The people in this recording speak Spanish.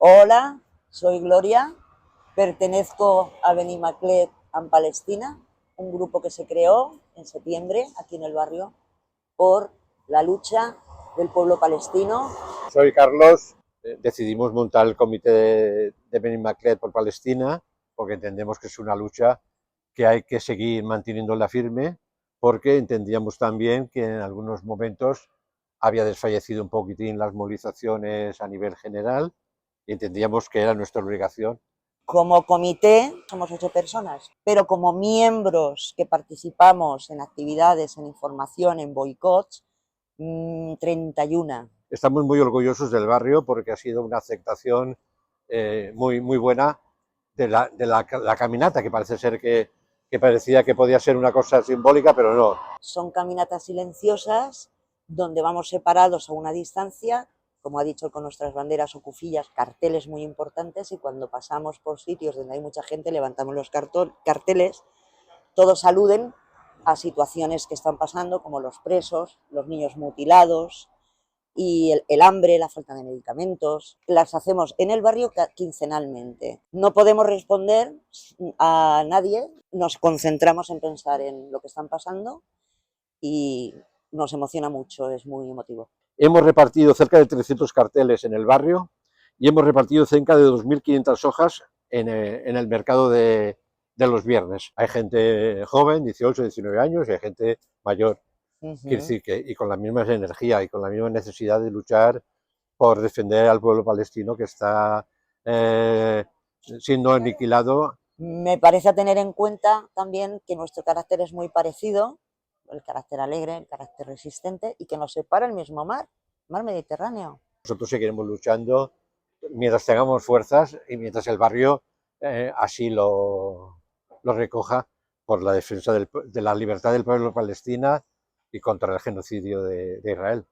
Hola, soy Gloria, pertenezco a Benimaclet en Palestina, un grupo que se creó en septiembre aquí en el barrio por la lucha del pueblo palestino. Soy Carlos, decidimos montar el comité de Benimaclet por Palestina porque entendemos que es una lucha que hay que seguir manteniéndola firme, porque entendíamos también que en algunos momentos había desfallecido un poquitín las movilizaciones a nivel general y entendíamos que era nuestra obligación. Como comité somos 8 personas, pero como miembros que participamos en actividades, en información, en boicots, 31. Estamos muy orgullosos del barrio porque ha sido una aceptación muy buena de la caminata, que parece ser que parecía que podía ser una cosa simbólica, pero no. Son caminatas silenciosas donde vamos separados a una distancia, como ha dicho, con nuestras banderas o cufillas, carteles muy importantes, y cuando pasamos por sitios donde hay mucha gente levantamos los carteles, todos aluden a situaciones que están pasando, como los presos, los niños mutilados y el hambre, la falta de medicamentos. Las hacemos en el barrio quincenalmente. No podemos responder a nadie, nos concentramos en pensar en lo que están pasando y nos emociona mucho, es muy emotivo. Hemos repartido cerca de 300 carteles en el barrio y hemos repartido cerca de 2.500 hojas en el mercado de los viernes. Hay gente joven, 18, 19 años, y hay gente mayor. Quiere decir que, y con la misma energía y con la misma necesidad de luchar por defender al pueblo palestino que está siendo aniquilado. Me parece a tener en cuenta también que nuestro carácter es muy parecido, el carácter alegre, el carácter resistente, y que nos separa el mismo mar Mediterráneo. Nosotros seguiremos luchando mientras tengamos fuerzas y mientras el barrio así lo recoja, por la defensa de la libertad del pueblo palestino y contra el genocidio de Israel.